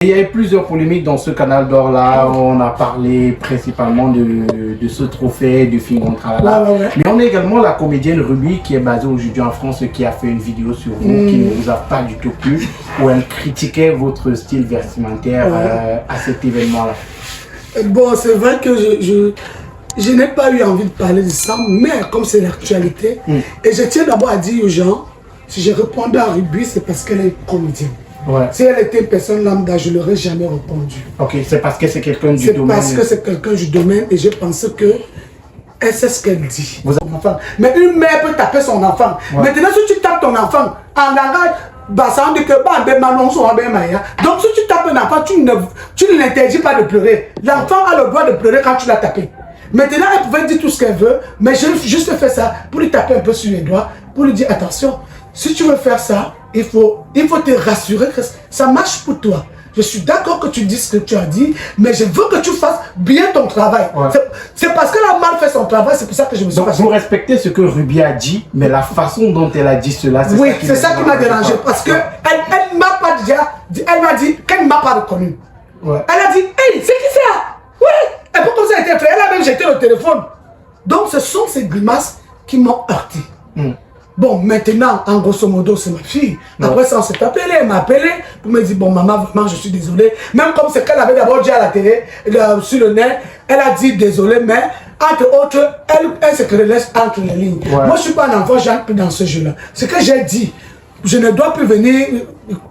Il y a eu plusieurs polémiques dans ce canal d'or là. On a parlé principalement de ce trophée, de Fingon Tralala. Mais on a également la comédienne Ruby qui est basée aujourd'hui en France, qui a fait une vidéo sur vous qui ne vous a pas du tout plu, où elle critiquait votre style vestimentaire à cet événement-là. Bon, c'est vrai que je n'ai pas eu envie de parler de ça, mais comme c'est l'actualité, et je tiens d'abord à dire aux gens, si je répondais à Ruby, c'est parce qu'elle est comédienne. Si elle était une personne lambda, je ne l'aurais jamais répondu. Ok, c'est parce que c'est quelqu'un du domaine. C'est parce que c'est quelqu'un du domaine et je pense que elle sait ce qu'elle dit. Mais une mère peut taper son enfant. Maintenant, si tu tapes ton enfant en langage, ça veut dire que donc si tu tapes un enfant, tu ne l'interdis pas de pleurer. L'enfant a le droit de pleurer quand tu l'as tapé. Maintenant, elle pouvait dire tout ce qu'elle veut, mais j'ai juste fait ça pour lui taper un peu sur les doigts, pour lui dire attention, si tu veux faire ça, il faut te rassurer que ça marche pour toi. Je suis d'accord que tu dises ce que tu as dit, mais je veux que tu fasses bien ton travail. C'est parce qu'elle a mal fait son travail, c'est pour ça que je me suis fâché. Vous respectez ce que Ruby a dit, mais la façon dont elle a dit cela, c'est ça qui m'a dérangé. Parce qu'elle ne m'a pas déjà dit, elle m'a dit qu'elle ne m'a pas reconnu. Elle a dit, hey, c'est qui ça? Oui. Et pourquoi ça a été fait? Elle a même jeté le téléphone. Donc ce sont ces grimaces qui m'ont heurté. Bon, maintenant, en grosso modo, c'est ma fille. Après ça, on s'est appelé, elle m'a appelé pour me dire, bon, maman, vraiment, je suis désolé. Même comme c'est qu'elle avait d'abord dit à la télé, sur le net, elle a dit désolé, mais entre autres, elle se laisse entre les lignes. Moi, je ne suis pas un enfant, j'entre plus dans ce jeu-là. Ce que j'ai dit, je ne dois plus venir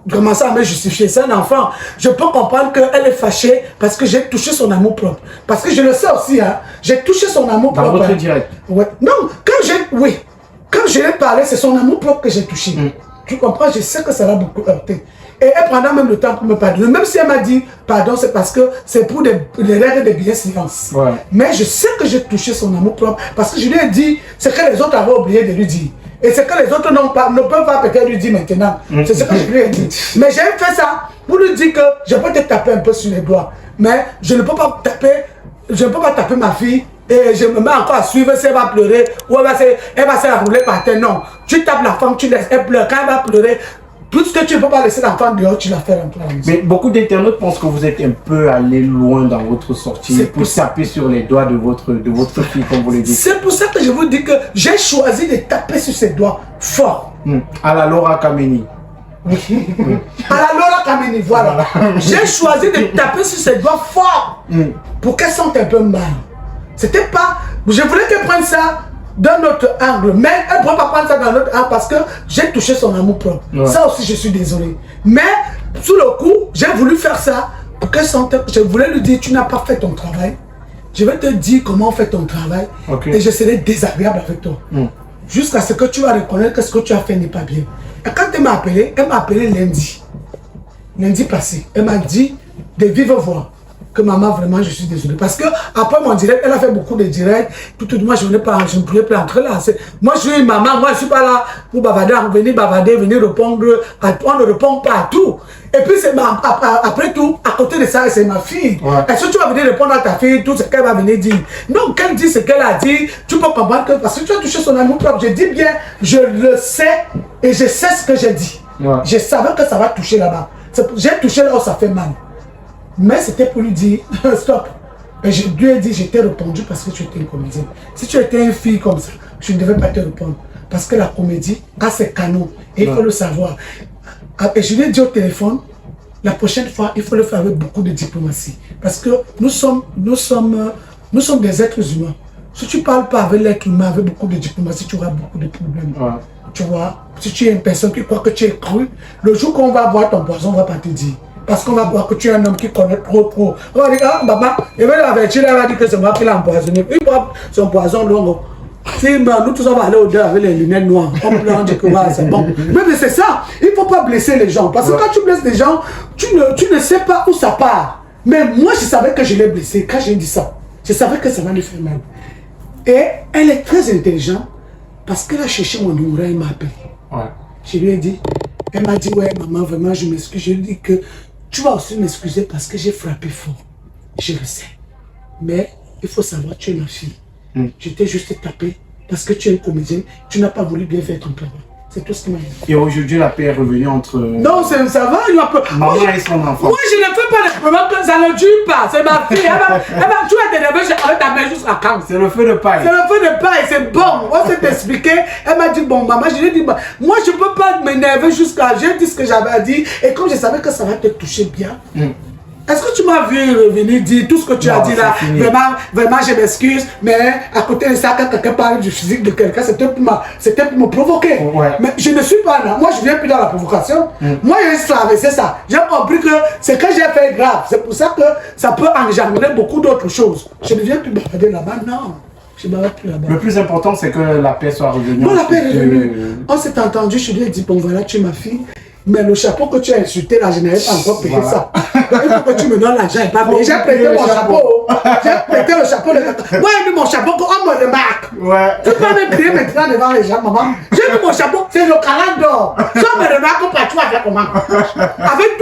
commencer à me justifier. C'est un enfant. Je peux comprendre qu'elle est fâchée parce que j'ai touché son amour propre. Parce que je le sais aussi, hein, j'ai touché son amour propre. Dans votre direct. Non, quand je lui ai parlé, c'est son amour propre que j'ai touché. Tu comprends? Je sais que ça l'a beaucoup heurté. Et elle prendra même le temps pour me pardonner. Même si elle m'a dit pardon, c'est parce que c'est pour des règles de bienséance. Mais je sais que j'ai touché son amour propre parce que je lui ai dit ce que les autres avaient oublié de lui dire. Et ce que les autres ne peuvent pas peut-être lui dire maintenant. C'est ce que je lui ai dit. Mais j'ai fait ça pour lui dire que je peux te taper un peu sur les doigts. Mais je ne peux pas taper ma fille. Et je me mets encore à suivre si elle va pleurer ou elle va se rouler par terre. Non, tu tapes la femme, tu laisses, elle pleure. Quand elle va pleurer, puisque tu ne peux pas laisser l'enfant dehors, tu la fais rentrer à la maison. Mais beaucoup d'internautes pensent que vous êtes un peu allé loin dans votre sortie pour taper sur les doigts de votre fille, comme vous le dites. C'est pour ça que je vous dis que j'ai choisi de taper sur ses doigts fort. À la Laura Kameni. À la Laura Kameni, voilà. J'ai choisi de taper sur ses doigts fort pour qu'elle sente un peu mal. C'était pas... Je voulais qu'elle prenne ça d'un autre angle, mais elle ne pourrait pas prendre ça d'un autre angle parce que j'ai touché son amour propre. Ça aussi, je suis désolé. Mais, sous le coup, j'ai voulu faire ça pour qu'elle sente... Je voulais lui dire, tu n'as pas fait ton travail. Je vais te dire comment on fait ton travail et je serai désagréable avec toi. Jusqu'à ce que tu vas reconnaître que ce que tu as fait n'est pas bien. Et quand elle m'a appelé lundi. Lundi passé. Elle m'a dit de vive voix que maman, vraiment, je suis désolé. Parce que après mon direct, elle a fait beaucoup de directs. Tout moi, je ne pouvais plus entrer là. Moi, je suis une maman. Moi, je ne suis pas là pour bavarder, venir répondre. On ne répond pas à tout. Et puis, après tout, à côté de ça, c'est ma fille. Est-ce que tu vas venir répondre à ta fille tout ce qu'elle va venir dire? Non, qu'elle dit ce qu'elle a dit, tu peux comprendre que parce que tu as touché son amour propre. Je dis bien, je le sais et je sais ce que j'ai dit. Je savais que ça va toucher là-bas. J'ai touché là où ça fait mal. Mais c'était pour lui dire, stop. Et je lui ai dit, je t'ai répondu parce que tu étais une comédienne. Si tu étais une fille comme ça, je ne devais pas te répondre. Parce que la comédie a ses canaux. Et il faut le savoir. Et je lui ai dit au téléphone, la prochaine fois, il faut le faire avec beaucoup de diplomatie. Parce que nous sommes des êtres humains. Si tu ne parles pas avec l'être humain, avec beaucoup de diplomatie, tu auras beaucoup de problèmes. Tu vois, si tu es une personne qui croit que tu es cru, le jour qu'on va boire ton poison, on ne va pas te dire. Parce qu'on va voir que tu es un homme qui connaît trop. On va dire, ah maman, il va l'avertir, elle va dire que c'est moi qui l'ai empoisonné. Il boit son poison long. Si nous tous on va aller au-delà avec les lunettes noires, on peut dire que c'est bon. Mais c'est ça, il ne faut pas blesser les gens. Parce que quand tu blesses les gens, tu ne sais pas où ça part. Mais moi, je savais que je l'ai blessé. Quand j'ai dit ça, je savais que ça va lui faire mal. Et elle est très intelligente parce qu'elle a cherché mon numéro, elle m'a appelé. Je lui ai dit, elle m'a dit, ouais maman, vraiment, je m'excuse. Je lui ai dit que tu vas aussi m'excuser parce que j'ai frappé fort. Je le sais. Mais il faut savoir, tu es ma fille. Je t'ai juste tapé parce que tu es une comédienne. Tu n'as pas voulu bien faire ton travail. C'est tout ce qui m'a dit. Et aujourd'hui, la paix est revenue entre... Non, ça va, il y a peu... maman et son enfant. Moi, je ne fais Maman, ça ne dure pas. C'est ma fille. Tu vas t'énerver avec ta main jusqu'à quand? C'est le feu de paille. C'est le feu de paille, c'est bon. On s'est expliqué. Elle m'a dit, bon, maman, je lui ai dit, moi, je ne peux pas m'énerver jusqu'à. J'ai dit ce que j'avais à dire. Et comme je savais que ça va te toucher bien. Est-ce que tu m'as vu revenir dire tout ce que tu as dit là? Vraiment, je m'excuse, mais à côté de ça, quand quelqu'un parle du physique de quelqu'un, c'était pour me provoquer. Ouais. Mais je ne suis pas là. Moi, je viens plus dans la provocation. Moi, j'ai traversé ça. J'ai compris que ce que j'ai fait est grave. C'est pour ça que ça peut engendrer beaucoup d'autres choses. Je ne viens plus bavarder là-bas, non. Je ne bavarde plus là-bas. Le plus important, c'est que la paix soit revenue. Non, la paix est revenue. On s'est entendu, je lui ai dit, bon voilà, tu es ma fille. Mais le chapeau que tu as insulté là, je n'avais pas encore payé ça. Il faut que tu me donnes l'argent. J'ai prêté mon chapeau. J'ai prêté le chapeau de quelqu'un. Moi, j'ai mis mon chapeau qu'on me remarque. Ouais. Tu peux me crier maintenant devant les gens, maman. J'ai mis mon chapeau, c'est le calendrier d'or. Si on me remarque pas, tu vas faire comment? Avec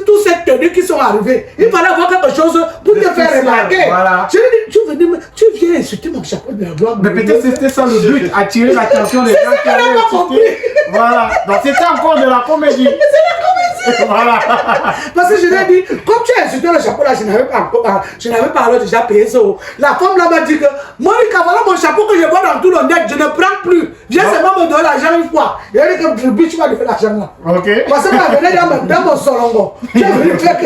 tous ces tenues qui sont arrivées, il fallait avoir quelque chose pour te faire remarquer. Voilà. Je lui ai dit, tu viens insulter mon chapeau de la gloire. Mais peut-être c'était ça le but, attirer l'attention des gens qui avaient insulté. Voilà. Donc c'était encore de la comédie. C'est la comédie. Voilà. Parce que je lui ai dit, comme tu as insulté le chapeau là, je n'avais pas alors déjà payé ça. La femme là m'a dit que, Monica, voilà mon chapeau que je vois dans tout le net, je ne prends plus. Viens seulement me donner l'argent une fois. Il a dit que le but, tu vas donner l'argent là. Ok. Parce que moi, je venais dans mon solongo. Tu as voulu faire que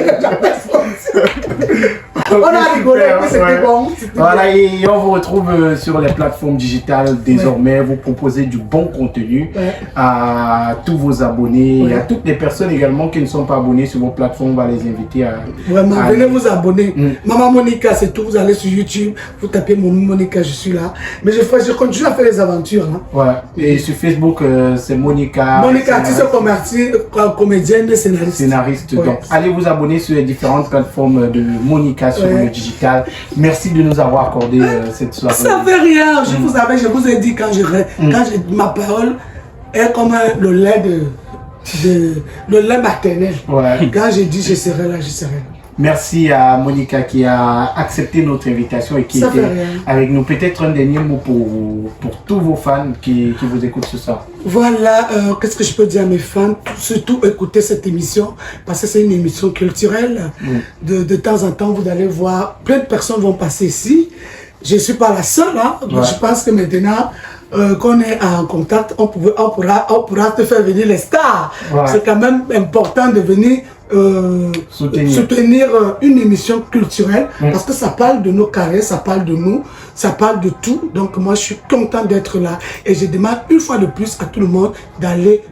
on a rigolé, c'était bon. Voilà, et on vous retrouve sur les plateformes digitales désormais. Vous proposez du bon contenu à tous vos abonnés et à toutes les personnes également qui ne sont pas abonnées sur vos plateformes. On va les inviter à... Vraiment, venez vous abonner. Maman Monica, c'est tout. Vous allez sur YouTube, vous tapez mon Monica, je suis là. Mais je continue à faire les aventures. Hein. Ouais. Et sur Facebook, c'est Monica. Monica, artiste comédienne, scénariste. Scénariste. Donc, allez vous abonner sur les différentes plateformes de Monica sur le digital. Merci de nous avoir accordé cette soirée. Ça fait rien. Je vous ai dit quand ma parole est comme le lait le lait maternel. Quand j'ai dit je serai là, je serai là. Merci à Monica qui a accepté notre invitation et qui était avec nous. Peut-être un dernier mot pour tous vos fans qui vous écoutent ce soir. Voilà, qu'est-ce que je peux dire à mes fans? Surtout écoutez cette émission parce que c'est une émission culturelle. De temps en temps, vous allez voir, plein de personnes vont passer ici. Je ne suis pas la seule. Hein. Je pense que maintenant qu'on est en contact, on pourra te faire venir les stars. C'est quand même important de venir soutenir une émission culturelle parce que ça parle de nos carrières, ça parle de nous, ça parle de tout. Donc moi je suis content d'être là et je demande une fois de plus à tout le monde d'aller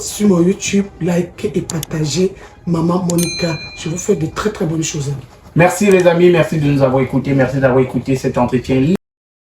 sur mon YouTube, liker et partager Maman Monica. Je vous fais de très très bonnes choses. Merci les amis, merci de nous avoir écoutés, merci d'avoir écouté cet entretien.